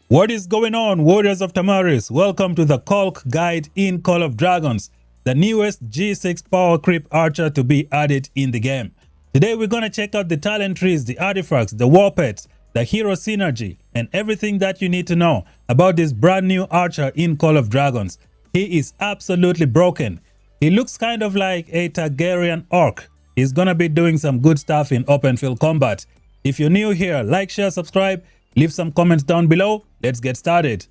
What is going on, warriors of Tamaris? Welcome to the Kolk guide in Call of Dragons, the newest G6 power creep archer to be added in the game. Today we're going to check out the talent trees, the artifacts, the Warpets, the hero synergy, and everything that you need to know about this brand new archer in Call of Dragons. He is absolutely broken. He looks kind of like a Targaryen orc. He's going to be doing some good stuff in open field combat. If you're new here, like, share, subscribe, leave some comments down below. Let's get started.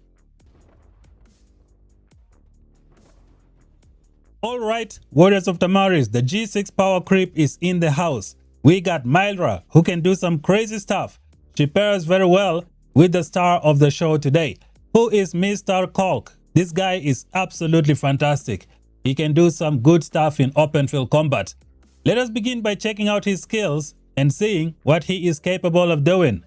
Alright, warriors of Tamaris, the G6 power creep is in the house. We got Myra, who can do some crazy stuff. She pairs very well with the star of the show today, who is Mr. Kolk. This guy is absolutely fantastic. He can do some good stuff in open field combat. Let us begin by checking out his skills and seeing what he is capable of doing.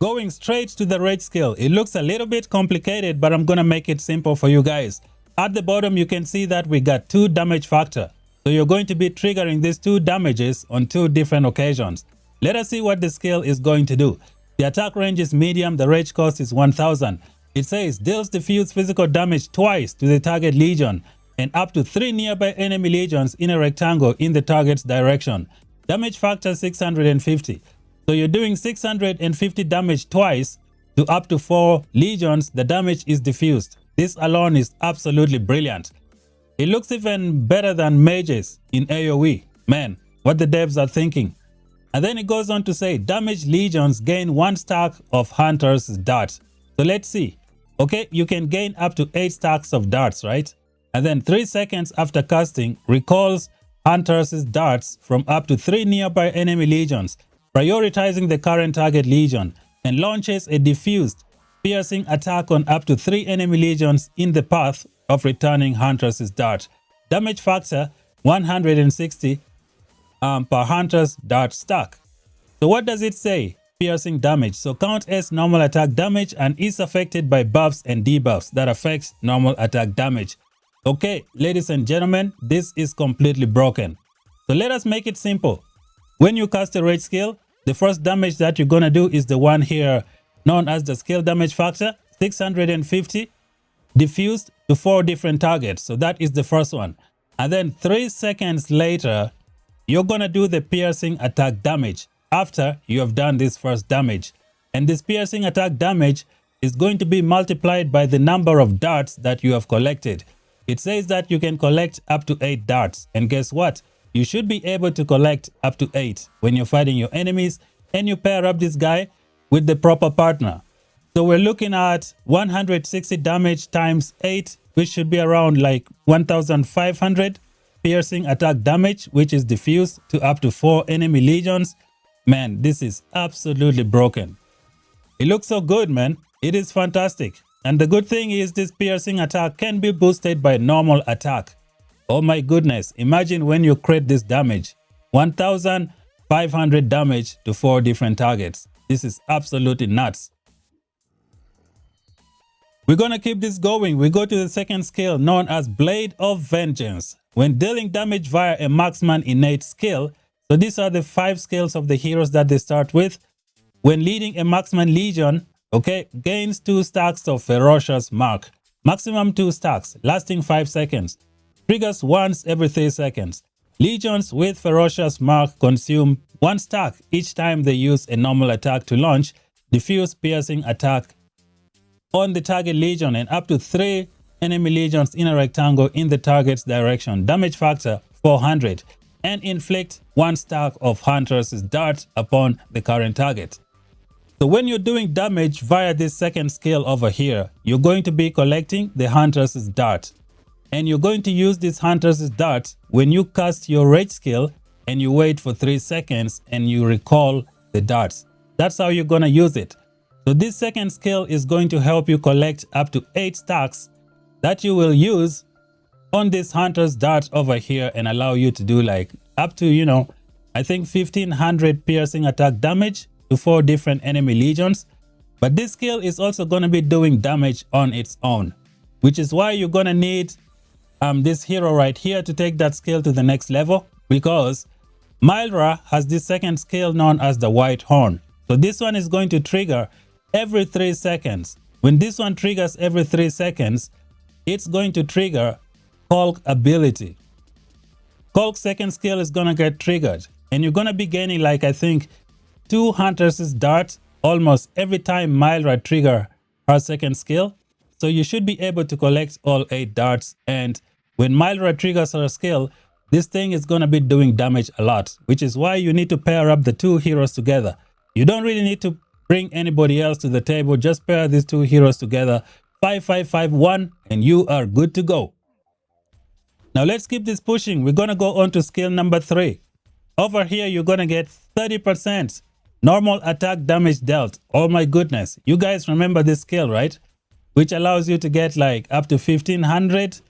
Going straight to the rage skill, it looks a little bit complicated, but I'm gonna make it simple for you guys. At the bottom you can see that we got 2 damage factor. So you're going to be triggering these 2 damages on 2 different occasions. Let us see what the skill is going to do. The attack range is medium, the rage cost is 1000. It says deals diffuse physical damage twice to the target legion and up to 3 nearby enemy legions in a rectangle in the target's direction. Damage factor 650. So you're doing 650 damage twice to up to 4 legions. The damage is diffused. This alone is absolutely brilliant. It looks even better than mages in AoE. Man, what the devs are thinking. And then it goes on to say damaged legions gain 1 stack of Hunter's darts. So let's see. Okay, you can gain up to 8 stacks of darts, right? And then 3 seconds after casting, recalls Hunter's darts from up to 3 nearby enemy legions, prioritizing the current target legion, and launches a diffused, piercing attack on up to 3 enemy legions in the path of returning Hunter's dart. Damage factor 160 per Hunter's dart stack. So what does it say? Piercing damage. So count as normal attack damage and is affected by buffs and debuffs that affects normal attack damage. Okay, ladies and gentlemen, this is completely broken. So let us make it simple. When you cast a rage skill, the first damage that you're gonna do is the one here known as the skill damage factor, 650 diffused to 4 different targets. So that is the first one. And then 3 seconds later, you're gonna do the piercing attack damage after you have done this first damage. And this piercing attack damage is going to be multiplied by the number of darts that you have collected. It says that you can collect up to 8 darts. And guess what? You should be able to collect up to 8 when you're fighting your enemies and you pair up this guy with the proper partner. So we're looking at 160 damage times 8, which should be around like 1500 piercing attack damage, which is diffused to up to 4 enemy legions. Man, this is absolutely broken. It looks so good, man. It is fantastic. And the good thing is this piercing attack can be boosted by normal attack. Oh my goodness, imagine when you crit this damage. 1500 damage to 4 different targets. This is absolutely nuts. We're gonna keep this going. We go to the second skill known as Blade of Vengeance. When dealing damage via a marksman innate skill, so these are the 5 skills of the heroes that they start with. When leading a marksman legion, okay, gains 2 stacks of ferocious mark. Maximum 2 stacks, lasting 5 seconds. Triggers once every 3 seconds. Legions with ferocious mark consume 1 stack each time they use a normal attack to launch diffuse piercing attack on the target legion and up to 3 enemy legions in a rectangle in the target's direction. Damage factor 400 and inflict 1 stack of Hunter's dart upon the current target. So when you're doing damage via this second skill over here, you're going to be collecting the Hunter's dart. And you're going to use this Hunter's dart when you cast your rage skill and you wait for 3 seconds and you recall the darts. That's how you're going to use it. So this second skill is going to help you collect up to 8 stacks that you will use on this Hunter's dart over here and allow you to do like up to, you know, I think 1500 piercing attack damage to 4 different enemy legions. But this skill is also going to be doing damage on its own, which is why you're going to need this hero right here to take that skill to the next level, because Myra has this second skill known as the White Horn. So this one is going to trigger every 3 seconds. When this one triggers every 3 seconds, it's going to trigger Kolk ability. Kolk's second skill is going to get triggered, and you're going to be gaining, like, I think 2 Huntress's dart almost every time Mylra trigger her second skill. So you should be able to collect all 8 darts, and when Mylra triggers her skill, this thing is going to be doing damage a lot, which is why you need to pair up the 2 heroes together. You don't really need to bring anybody else to the table. Just pair these 2 heroes together, 5-5-5-1, and you are good to go. Now let's keep this pushing. We're going to go on to skill number 3. Over here, you're going to get 30% normal attack damage dealt. Oh my goodness. You guys remember this skill, right? Which allows you to get like up to 1500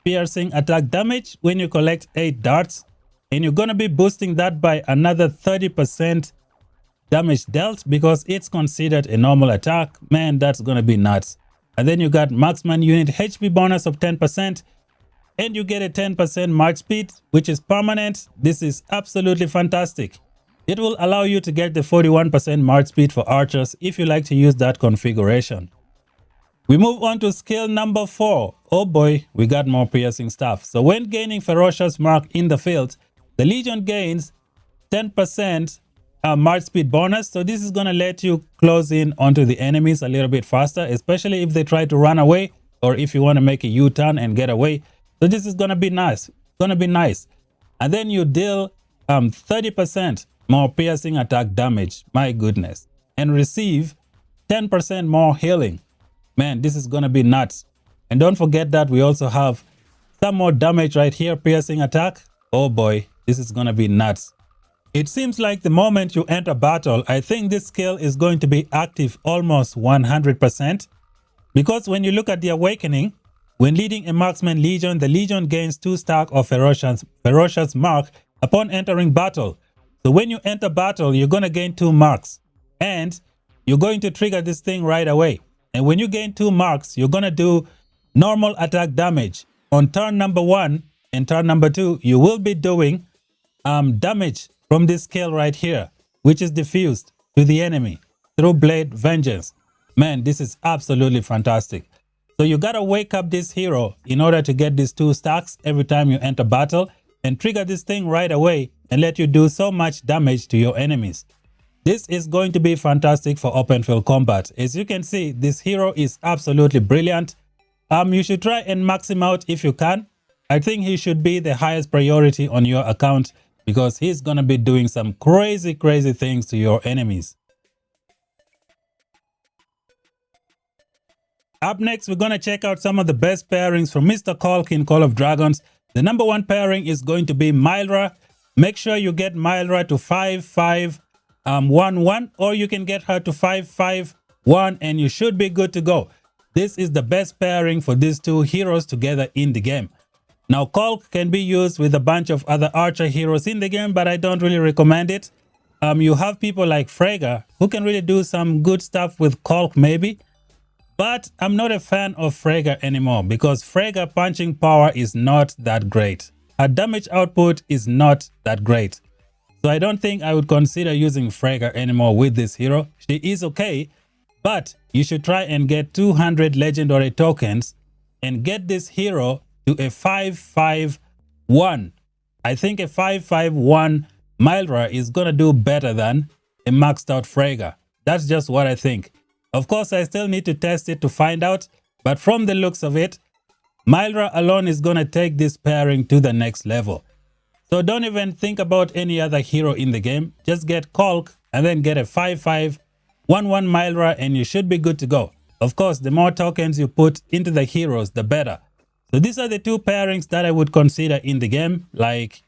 piercing attack damage when you collect 8 darts. And you're going to be boosting that by another 30% damage dealt because it's considered a normal attack. Man, that's going to be nuts. And then you got marksman unit HP bonus of 10%. And you get a 10% march speed, which is permanent. This is absolutely fantastic. It will allow you to get the 41% march speed for archers if you like to use that configuration. We move on to skill number 4. Oh boy, we got more piercing stuff. So when gaining ferocious mark in the field, the Legion gains 10% march speed bonus. So this is going to let you close in onto the enemies a little bit faster, especially if they try to run away or if you want to make a U-turn and get away. So this is going to be nice. It's going to be nice. And then you deal 30% more piercing attack damage. My goodness. And receive 10% more healing. Man, this is going to be nuts. And don't forget that we also have some more damage right here. Piercing attack. Oh boy, this is going to be nuts. It seems like the moment you enter battle, I think this skill is going to be active almost 100%. Because when you look at the awakening, when leading a marksman legion, the legion gains 2 stack of ferocious mark upon entering battle. So when you enter battle, you're going to gain 2 marks and you're going to trigger this thing right away. And when you gain 2 marks, you're going to do normal attack damage. On turn number 1 and turn number 2, you will be doing damage from this skill right here, which is diffused to the enemy through Blade Vengeance. Man, this is absolutely fantastic. So you gotta wake up this hero in order to get these 2 stacks every time you enter battle and trigger this thing right away and let you do so much damage to your enemies. This is going to be fantastic for open field combat. As you can see, this hero is absolutely brilliant. You should try and max him out if you can. I think he should be the highest priority on your account because he's gonna be doing some crazy things to your enemies. Up next, we're going to check out some of the best pairings from Mr. Kolk in Call of Dragons. The number 1 pairing is going to be Mylra. Make sure you get Mylra to 5-5-1-1, or you can get her to 5-5-1 and you should be good to go. This is the best pairing for these 2 heroes together in the game. Now, Kolk can be used with a bunch of other archer heroes in the game, but I don't really recommend it. You have people like Freyga who can really do some good stuff with Kolk maybe. But I'm not a fan of Freyga anymore because Freyga punching power is not that great. Her damage output is not that great. So I don't think I would consider using Freyga anymore with this hero. She is okay, but you should try and get 200 legendary tokens and get this hero to a 5-5-1. I think a 5-5-1 Mylra is going to do better than a maxed out Freyga. That's just what I think. Of course, I still need to test it to find out, but from the looks of it, Mylra alone is going to take this pairing to the next level. So don't even think about any other hero in the game. Just get Kolk and then get a 5-5-1-1 Mylra and you should be good to go. Of course, the more tokens you put into the heroes, the better. So these are the 2 pairings that I would consider in the game. Like,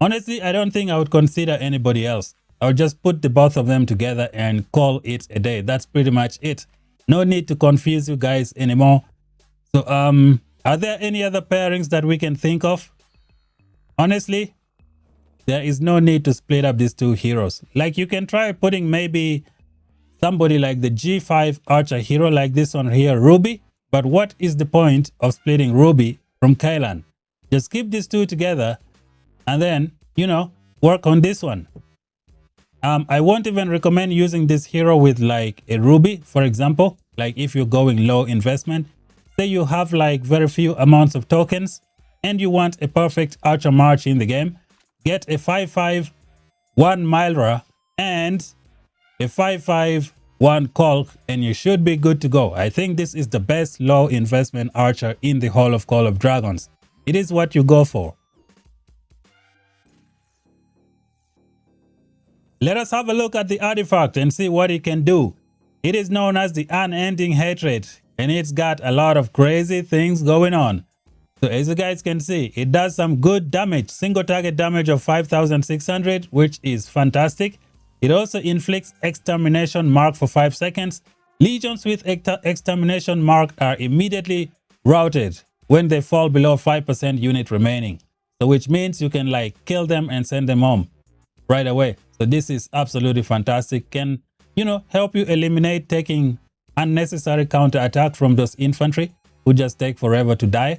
honestly, I don't think I would consider anybody else. I'll just put the both of them together and call it a day. That's pretty much it. No need to confuse you guys anymore. So, are there any other pairings that we can think of? Honestly, there is no need to split up these 2 heroes. Like, you can try putting maybe somebody like the G5 archer hero like this one here, Ruby. But what is the point of splitting Ruby from Kailan? Just keep these 2 together and then, you know, work on this one. I won't even recommend using this hero with like a ruby, for example. Like if you're going low investment, say you have like very few amounts of tokens and you want a perfect archer march in the game, get a 5/5 1 Myra and a 5/5 1 Kolk and you should be good to go. I think this is the best low investment archer in the whole of Call of Dragons. It is what you go for. Let us have a look at the artifact and see what it can do. It is known as the Unending Hatred and it's got a lot of crazy things going on. So as you guys can see, it does some good damage, single target damage of 5,600, which is fantastic. It also inflicts Extermination Mark for 5 seconds. Legions with Extermination Mark are immediately routed when they fall below 5% unit remaining. So which means you can like kill them and send them home right away. So this is absolutely fantastic. Can, you know, help you eliminate taking unnecessary counter attack from those infantry who just take forever to die.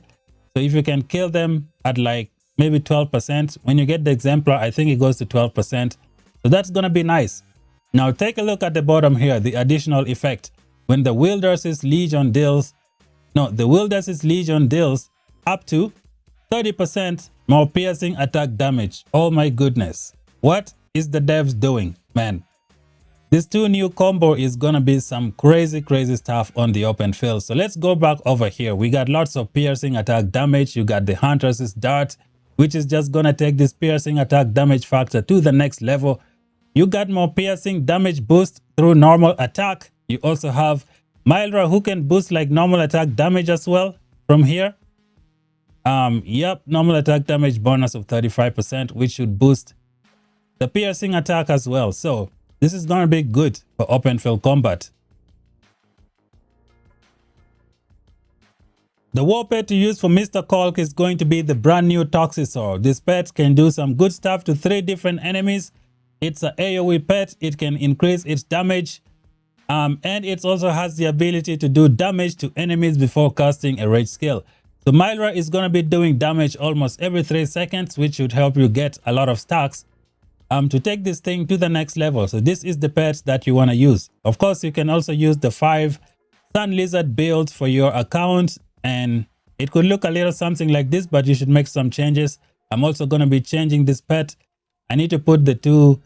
So if you can kill them at like maybe 12%, when you get the exemplar, I think it goes to 12%. So that's going to be nice. Now take a look at the bottom here, the additional effect. When the Wilders' Legion deals, the Wilders' Legion deals up to 30% more piercing attack damage. Oh my goodness. What is the devs doing, man? This 2 new combo is gonna be some crazy stuff on the open field. So let's go back over here. We got lots of piercing attack damage. You got the Huntress's Dart, which is just gonna take this piercing attack damage factor to the next level. You got more piercing damage boost through normal attack. You also have Myra who can boost like normal attack damage as well from here. Yep, normal attack damage bonus of 35%, which should boost the piercing attack as well. So this is going to be good for open field combat. The Warpet to use for Mr. Kolk is going to be the brand new Toxisor. This pet can do some good stuff to 3 different enemies. It's an AoE pet. It can increase its damage. And it also has the ability to do damage to enemies before casting a rage skill. So Myra is going to be doing damage almost every 3 seconds, which should help you get a lot of stacks to take this thing to the next level. So this is the pet that you want to use. Of course, you can also use the 5 Sun Lizard build for your account, and it could look a little something like this, but you should make some changes. I'm also going to be changing this pet. I need to put the 2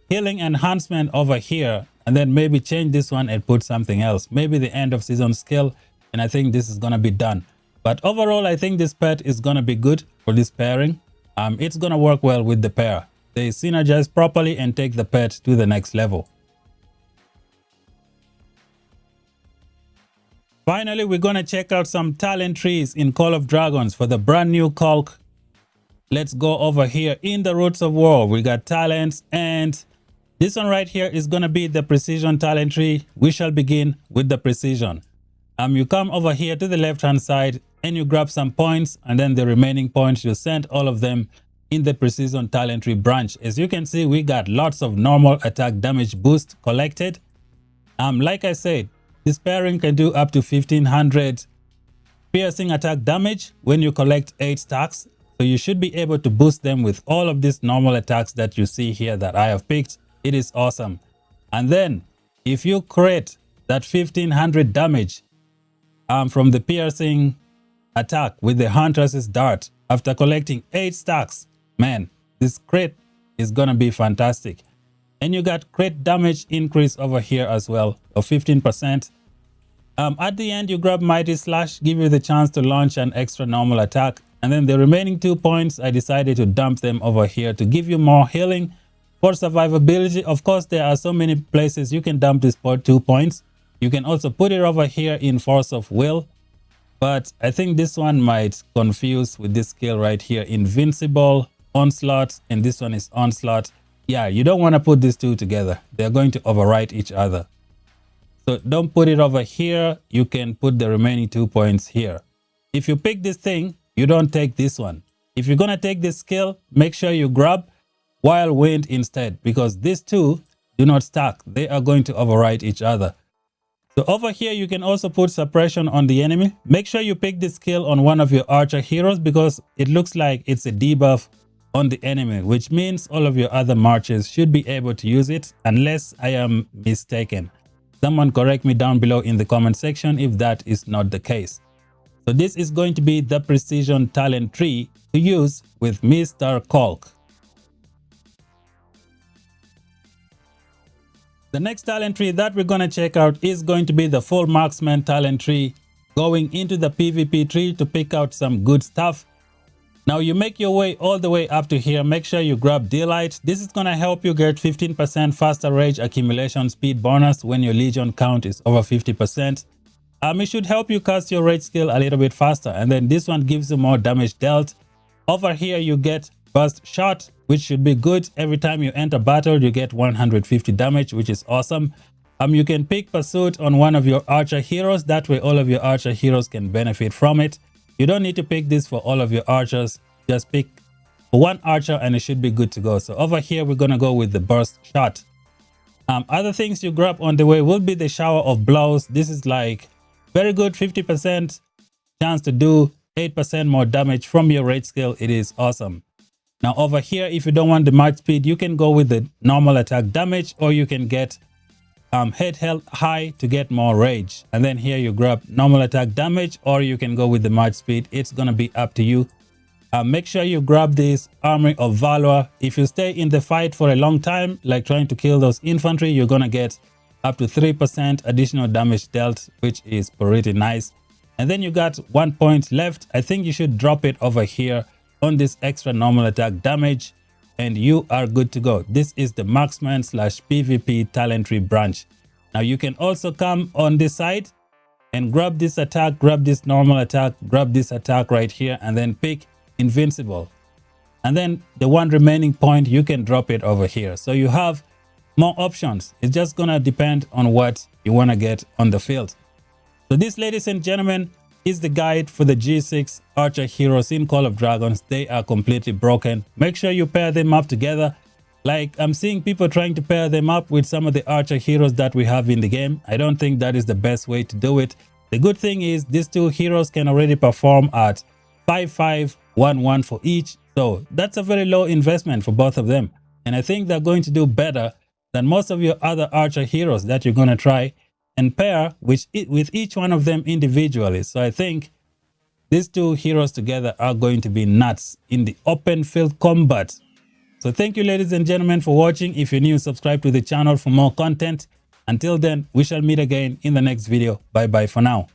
healing enhancement over here, and then maybe change this one and put something else, maybe the end of season skill, and I think this is going to be done. But overall, I think this pet is going to be good for this pairing. It's going to work well with the pair. They synergize properly and take the pet to the next level. Finally, we're going to check out some talent trees in Call of Dragons for the brand new Kolk. Let's go over here in the Roots of War. We got talents, and this one right here is going to be the precision talent tree. We shall begin with the precision. You come over here to the left hand side and you grab some points, and then the remaining points you send all of them in the precision talent tree branch. As you can see, we got lots of normal attack damage boost collected. Like I said, this pairing can do up to 1500 piercing attack damage when you collect 8 stacks. So you should be able to boost them with all of these normal attacks that you see here that I have picked. It is awesome. And then if you create that 1500 damage from the piercing attack with the Huntress's Dart after collecting 8 stacks, man, this crit is gonna be fantastic. And you got crit damage increase over here as well of 15%. At the end, you grab Mighty Slash, give you the chance to launch an extra normal attack. And then the remaining 2 points, I decided to dump them over here to give you more healing for survivability. Of course, there are so many places you can dump this 2 points. You can also put it over here in Force of Will. But I think this one might confuse with this skill right here, Invincible, Onslaught, and this one is Onslaught. Yeah, you don't want to put these 2 together. They're going to overwrite each other. So don't put it over here. You can put the remaining 2 points here. If you pick this thing, you don't take this one. If you're going to take this skill, make sure you grab Wild Wind instead, because these 2 do not stack. They are going to overwrite each other. So over here, you can also put suppression on the enemy. Make sure you pick this skill on one of your archer heroes because it looks like it's a debuff on the enemy, which means all of your other marches should be able to use it unless I am mistaken. Someone correct me down below in the comment section if that is not the case. So this is going to be the precision talent tree to use with Mr. Kolk. The next talent tree that we're going to check out is going to be the full marksman talent tree, going into the PvP tree to pick out some good stuff. Now you make your way all the way up to here. Make sure you grab Delight. This is going to help you get 15% faster rage accumulation speed bonus when your legion count is over 50%. It should help you cast your rage skill a little bit faster, and then this one gives you more damage dealt. Over here you get burst shot, which should be good. Every time you enter battle you get 150 damage, which is awesome. You can pick pursuit on one of your archer heroes. That way all of your archer heroes can benefit from it. You don't need to pick this for all of your archers. Just pick one archer and it should be good to go. So over here we're going to go with the burst shot. Other things you grab on the way will be the shower of blows. This is like very good, 50% chance to do 8% more damage from your rage skill. It is awesome. Now over here, if you don't want the march speed, you can go with the normal attack damage, or you can get head health high to get more rage. And then here you grab normal attack damage, or you can go with the march speed. It's gonna be up to you. Make sure you grab this army of valor. If you stay in the fight for a long time, like trying to kill those infantry, you're gonna get up to 3% additional damage dealt, which is pretty nice. And then you got 1 point left. I think you should drop it over here on this extra normal attack damage, and you are good to go. This is the marksman / PvP talent tree branch. Now you can also come on this side and grab this attack, grab this normal attack, grab this attack right here, and then pick invincible. And then the one remaining point, you can drop it over here. So you have more options. It's just gonna depend on what you want to get on the field. So this, ladies and gentlemen, is the guide for the G6 archer heroes in Call of Dragons. They are completely broken. Make sure you pair them up together. Like, I'm seeing people trying to pair them up with some of the archer heroes that we have in the game. I don't think that is the best way to do it. The good thing is these two heroes can already perform at 5-5-1-1 for each. So that's a very low investment for both of them. And I think they're going to do better than most of your other archer heroes that you're going to try and pair with each one of them individually. So I think these two heroes together are going to be nuts in the open field combat. So thank you, ladies and gentlemen, for watching. If you're new, subscribe to the channel for more content. Until then, we shall meet again in the next video. Bye bye for now.